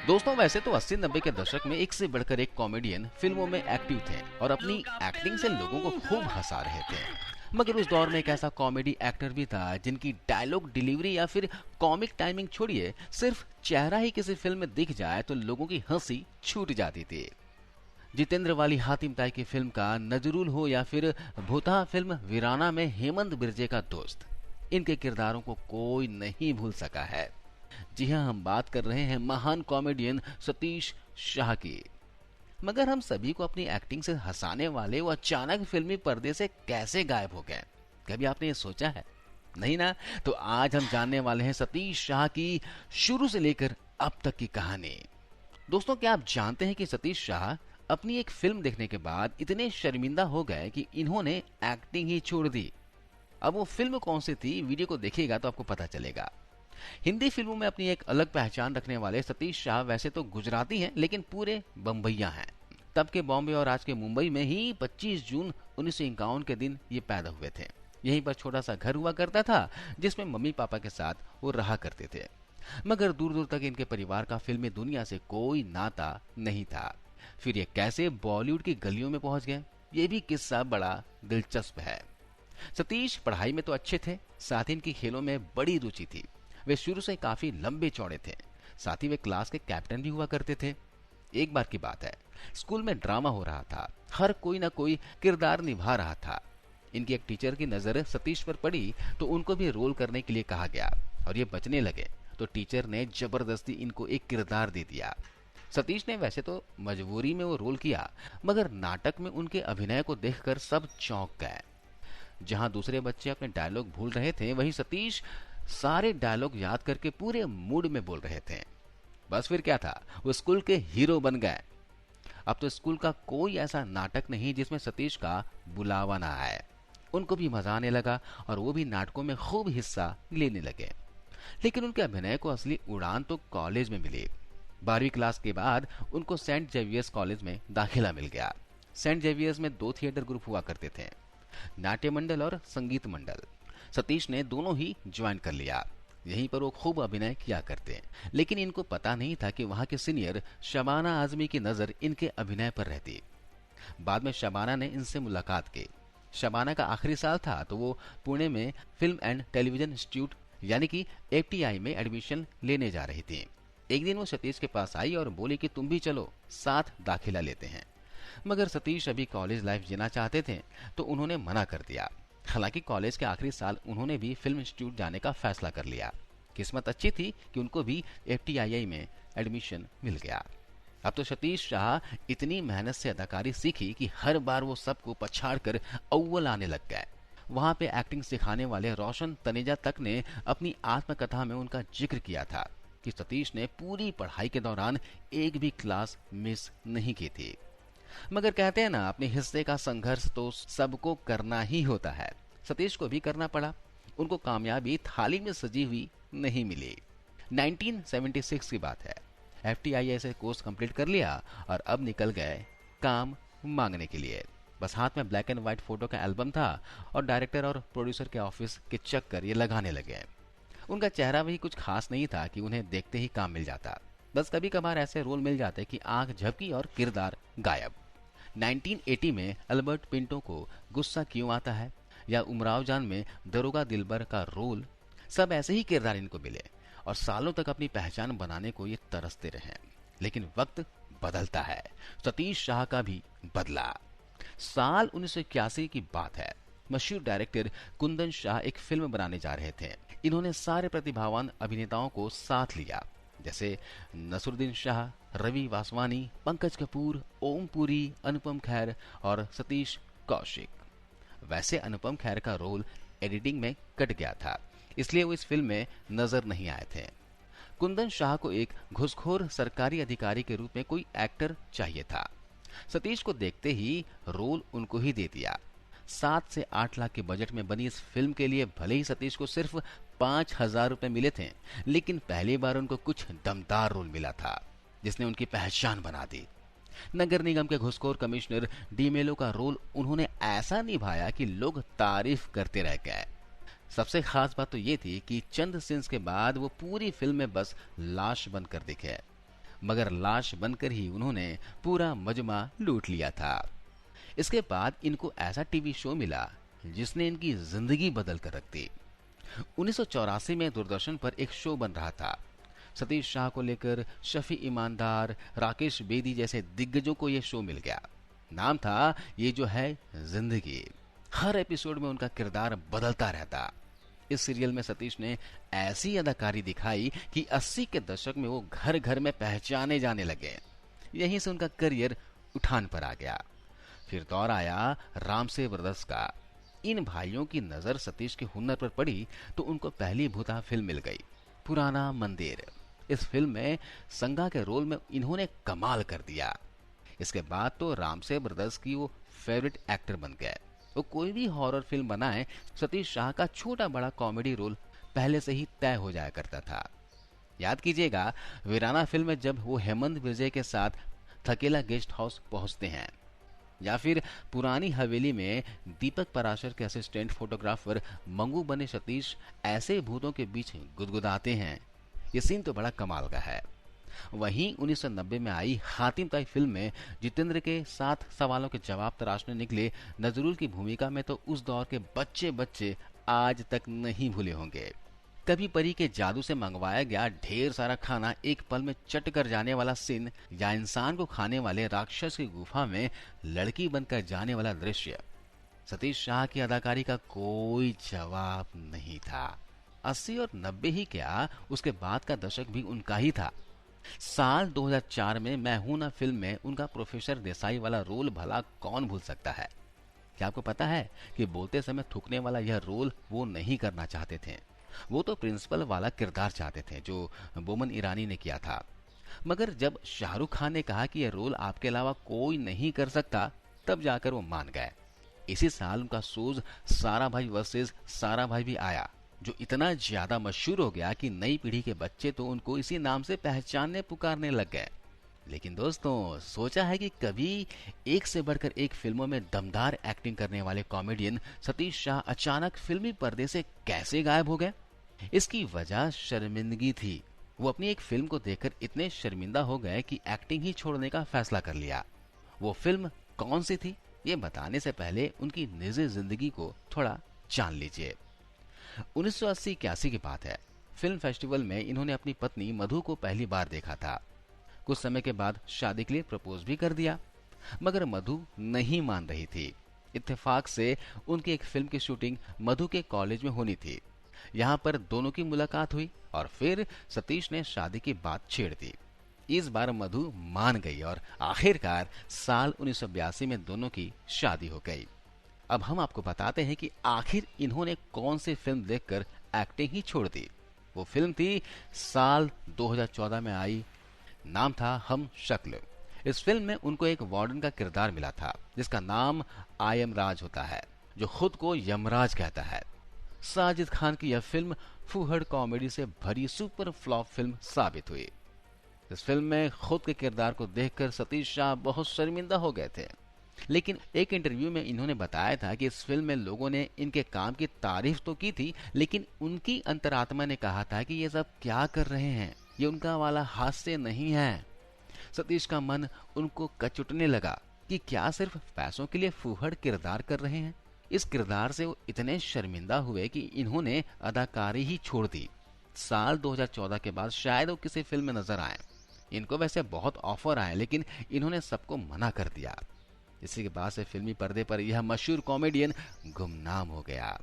दोस्तों, वैसे तो 80-90 के दशक में एक से बढ़कर एक कॉमेडियन फिल्मों में एक्टिव थे और अपनी एक्टिंग से लोगों को खूब हंसा रहे थे। मगर उस दौर में एक ऐसा कॉमेडी एक्टर भी था जिनकी डायलॉग डिलीवरी या फिर कॉमिक टाइमिंग छोड़िए, सिर्फ चेहरा ही किसी फिल्म में दिख जाए तो लोगों की हंसी छूट जाती थी। जितेंद्र वाली हातिम ताई की फिल्म का नजरुल हो या फिर भूतहा फिल्म वीराना में हेमंत बिरजे का दोस्त, इनके किरदारों को कोई नहीं भूल सका है। जी हाँ, हम बात कर रहे हैं महान कॉमेडियन सतीश शाह की। मगर हम सभी को अपनी एक्टिंग से हंसाने वाले वो अचानक फिल्मी पर्दे से कैसे गायब हो गए, कभी आपने ये सोचा है? नहीं ना? तो आज हम जानने वाले हैं सतीश शाह की शुरू से लेकर अब तक की कहानी। दोस्तों, क्या आप जानते हैं कि सतीश शाह अपनी एक फिल्म देखने के बाद इतने शर्मिंदा हो गए कि इन्होंने एक्टिंग ही छोड़ दी। अब वो फिल्म कौन सी थी, वीडियो को देखिएगा तो आपको पता चलेगा। हिंदी फिल्मों में अपनी एक अलग पहचान रखने वाले सतीश शाह वैसे तो गुजराती हैं, लेकिन पूरे बम्बईया हैं। तब के बॉम्बे और आज के मुंबई में ही 25 जून 1951 के दिन ये पैदा हुए थे। यहीं पर छोटा सा घर हुआ करता था जिसमें मम्मी पापा के साथ वो रहा करते थे। मगर दूर दूर तक इनके परिवार का फिल्मी दुनिया से कोई नाता नहीं था। फिर ये कैसे बॉलीवुड की गलियों में पहुंच गए, ये भी किस्सा बड़ा दिलचस्प है। सतीश पढ़ाई में तो अच्छे थे, साथ ही इनकी खेलों में बड़ी रुचि थी। वे शुरू से काफी लंबे चौड़े थे, साथ ही वे क्लास के कैप्टन भी हुआ करते थे। एक बार की बात है, स्कूल में ड्रामा हो रहा था, हर कोई ना कोई किरदार निभा रहा था। इनकी एक टीचर की नजर सतीश पर पड़ी तो उनको भी रोल करने के लिए कहा गया और ये बचने लगे तो टीचर ने जबरदस्ती इनको एक किरदार दे दिया। सतीश ने वैसे तो मजबूरी में वो रोल किया, मगर नाटक में उनके अभिनय को देखकर सब चौंक गए। जहां दूसरे बच्चे अपने डायलॉग भूल रहे थे, वहीं सतीश सारे डायलॉग याद करके पूरे मूड में बोल रहे थे। बस फिर क्या था, वो स्कूल के हीरो बन गए। अब तो स्कूल का कोई ऐसा नाटक नहीं जिसमें सतीश का बुलावा ना आए। उनको भी मजा आने लगा और वो भी नाटकों में खूब हिस्सा लेने लगे। लेकिन उनके अभिनय को असली उड़ान तो कॉलेज में मिली। 12वीं क्लास के बाद उनको सेंट जेवियर्स कॉलेज में दाखिला मिल गया। सेंट जेवियर्स में 2 थिएटर ग्रुप हुआ करते थे, नाट्य मंडल और संगीत मंडल। सतीश ने दोनों ही ज्वाइन कर लिया। यहीं पर वो खूब अभिनय किया करते, लेकिन इनको पता नहीं था कि वहां के सीनियर शबाना आजमी की नजर इनके अभिनय पर रहती। बाद में शबाना ने इनसे मुलाकात की। शबाना का आखिरी साल था तो वो पुणे में फिल्म एंड टेलीविजन इंस्टीट्यूट यानी कि एफटीआई में एडमिशन लेने जा रही थी। एक दिन वो सतीश के पास आई और बोली कि तुम भी चलो, साथ दाखिला लेते हैं। मगर सतीश अभी कॉलेज लाइफ जीना चाहते थे तो उन्होंने मना कर दिया। हालांकि कॉलेज के आखिरी साल उन्होंने भी फिल्म इंस्टीट्यूट जाने का फैसला कर लिया। किस्मत अच्छी थी कि उनको भी एफटीआई में एडमिशन मिल गया। अब तो सतीश शाह इतनी मेहनत से अदाकारी सीखी कि हर बार वो सबको पछाड़ कर अव्वल आने लग गए। वहां पे एक्टिंग सिखाने वाले रोशन तनेजा तक ने अपनी आत्मकथा में उनका जिक्र किया था कि सतीश ने पूरी पढ़ाई के दौरान एक भी क्लास मिस नहीं की थी। मगर कहते हैं ना, अपने हिस्से का संघर्ष तो सबको करना ही होता है। सतीश को भी करना पड़ा। उनको कामयाबी थाली में सजी हुई नहीं मिली। 1976 की बात है। एफटीआई से कोर्स कंप्लीट कर लिया और अब निकल गए काम मांगने के लिए। बस हाथ में ब्लैक एंड व्हाइट फोटो का एल्बम था और डायरेक्टर और प्रोड्यूसर के ऑफिस के चक्कर ये लगाने लगे। उनका चेहरा भी कुछ खास नहीं था कि उन्हें देखते ही काम मिल जाता। बस कभी कभार ऐसे रोल मिल जाते कि आंख झपकी और किरदार गायब। 1980 में अल्बर्ट पिंटो को गुस्सा क्यों आता है या उमराव जान में दरोगा दिलबर का रोल, सब ऐसे ही किरदार इनको मिले और सालों तक अपनी पहचान बनाने को ये तरसते रहे। लेकिन वक्त बदलता है, सतीश शाह का भी बदला। साल 1981 की बात है। मशहूर डायरेक्टर कुंदन शाह एक फिल्म बनाने जा रहे थे। इन्होंने सारे प्रतिभावान अभिनेताओं को साथ लिया, जैसे नसरुद्दीन शाह, रवि वासवानी, पंकज कपूर, ओम पुरी, अनुपम खेर और सतीश कौशिक। वैसे अनुपम खेर का रोल एडिटिंग में कट गया था, इसलिए वो इस फिल्म में नजर नहीं आए थे। कुंदन शाह को एक घुसखोर सरकारी अधिकारी के रूप में कोई एक्टर चाहिए था। सतीश को देखते ही रोल उनको ही दे दिया। 7 से 8 लाख के बजट में बनी इस फिल्म के लिए भले ही सतीश को सिर्फ 5,000 रुपए मिले थे, लेकिन पहली बार उनको कुछ दमदार रोल मिला था जिसने उनकी पहचान बना दी। नगर निगम के घुसखोर कमिश्नर डी मेलो का रोल उन्होंने ऐसा निभाया कि लोग तारीफ करते रह गए। सबसे खास बात तो ये थी कि चंद सीन्स के बाद वो पूरी फिल्म में बस लाश बनकर दिखे। मगर लाश बनकर ही उन्होंने पूरा मजमा लूट लिया था। इसके बाद इनको ऐसा टीवी शो मिला जिसने इनकी जिंदगी बदल कर रख दी। 1984 में दूरदर्शन पर एक शो बन रहा था। सतीश शाह को लेकर शफी ईमानदार, राकेश बेदी जैसे दिग्गजों को यह शो मिल गया। नाम था ये जो है जिंदगी। हर एपिसोड में उनका किरदार बदलता रहता। इस सीरियल में सतीश ने ऐसी अदाकारी दिखाई कि 80 के दशक में वो घर घर में पहचाने जाने लगे। यहीं से उनका करियर उठान पर आ गया। फिर दौर आया रामसे ब्रदर्स का। इन भाइयों की नजर सतीश के हुनर पर पड़ी तो उनको पहली भूता फिल्म मिल गई, पुराना मंदिर। इस फिल्म में संगा के रोल में इन्होंने कमाल कर दिया। इसके बाद तो रामसे ब्रदर्स की वो फेवरेट एक्टर बन गए। वो कोई भी हॉरर फिल्म बनाए, सतीश शाह का छोटा बड़ा कॉमेडी रोल पहले से ही तय हो जाया करता था। याद कीजिएगा वीराना फिल्म में जब वो हेमंत विजय के साथ थकेला गेस्ट हाउस पहुंचते हैं, या फिर पुरानी हवेली में दीपक पराशर के असिस्टेंट फोटोग्राफर मंगू बने सतीश ऐसे भूतों के बीच गुदगुदाते हैं। ये सीन तो बड़ा कमाल का है। वहीं 1990 में आई हातिम ताई फिल्म में जितेंद्र के 7 सवालों के जवाब तराशने निकले नजरुल की भूमिका में तो उस दौर के बच्चे बच्चे आज तक नहीं भूले होंगे। कभी परी के जादू से मंगवाया गया ढेर सारा खाना एक पल में चट कर जाने वाला सीन, या इंसान को खाने वाले राक्षस की गुफा में लड़की बनकर जाने वाला दृश्य, सतीश शाह की अदाकारी का कोई जवाब नहीं था। 80 और 90 ही क्या, उसके बाद का दशक भी उनका ही था। साल 2004 में मैं हूं ना फिल्म में उनका प्रोफेसर देसाई वाला रोल भला कौन भूल सकता है। क्या आपको पता है कि बोलते समय थूकने वाला यह रोल वो नहीं करना चाहते थे। वो तो प्रिंसिपल वाला किरदार चाहते थे जो बोमन ईरानी ने किया था। मगर जब शाहरुख खान ने कहा कि यह रोल आपके अलावा कोई नहीं कर सकता, तब जाकर वो मान गए। इसी साल उनका शोज सारा भाई वर्सेस सारा भाई भी आया, जो इतना ज्यादा मशहूर हो गया कि नई पीढ़ी के बच्चे तो उनको इसी नाम से पहचानने पुकारने लग गए। लेकिन दोस्तों, सोचा है कि कभी एक से बढ़कर एक फिल्मों में दमदार एक्टिंग करने वाले कॉमेडियन सतीश शाह अचानक फिल्मी पर्दे से कैसे गायब हो गए? इसकी वजह शर्मिंदगी थी। वो अपनी एक फिल्म को देखकर इतने शर्मिंदा हो गए कि एक्टिंग ही छोड़ने का फैसला कर लिया। वो फिल्म कौन सी थी, ये बताने से पहले उनकी निजी जिंदगी को थोड़ा जान लीजिए। 1980-81 की बात है। फिल्म फेस्टिवल में इन्होंने अपनी पत्नी मधु को पहली बार देखा था। कुछ समय के बाद शादी के लिए प्रपोज भी कर दिया, मगर मधु नहीं मान रही थी। इत्तेफाक से उनकी एक फिल्म की शूटिंग मधु के कॉलेज में होनी थी। यहाँ पर दोनों की मुलाकात हुई और फिर सतीश ने शादी की बात छेड़ दी। इस बार मधु मान गई और आखिरकार साल 1982 में दोनों की शादी हो गई। अब हम आपको बताते हैं कि आखिर इन्होंने कौन सी फिल्म देखकर एक्टिंग ही छोड़ दी। वो फिल्म थी साल 2014 में आई, नाम था हम शक्ल। इस फिल्म में उनको एक वार्डन का किरदार मिला था जिसका नाम आई एम राज होता है, जो खुद को यमराज कहता है। साजिद खान की यह फिल्म फूहड़ कॉमेडी से भरी सुपर फ्लॉप फिल्म साबित हुई। इस फिल्म में खुद के किरदार को देखकर सतीश शाह बहुत शर्मिंदा हो गए थे। लेकिन एक इंटरव्यू में इन्होंने बताया था कि इस फिल्म में लोगों ने इनके काम की तारीफ तो की थी, लेकिन उनकी अंतरात्मा ने कहा था कि ये सब क्या कर रहे हैं, ये उनका वाला हास्य नहीं है। सतीश का मन उनको कचुटने लगा कि क्या सिर्फ पैसों के लिए फूहड़ किरदार कर रहे हैं। इस किरदार से वो इतने शर्मिंदा हुए कि इन्होंने अदाकारी ही छोड़ दी। साल 2014 के बाद शायद वो किसी फिल्म में नजर आए। इनको वैसे बहुत ऑफर आए, लेकिन इन्होंने सबको मना कर दिया। इसी के बाद से फिल्मी पर्दे पर यह मशहूर कॉमेडियन गुमनाम हो गया।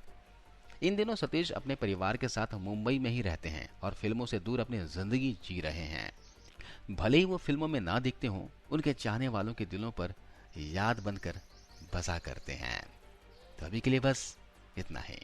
इन दिनों सतीश अपने परिवार के साथ मुंबई में ही रहते हैं और फिल्मों से दूर अपनी जिंदगी जी रहे हैं। भले ही वो फिल्मों में ना दिखते हों, उनके चाहने वालों के दिलों पर याद बनकर बसा करते हैं। तो अभी के लिए बस इतना ही।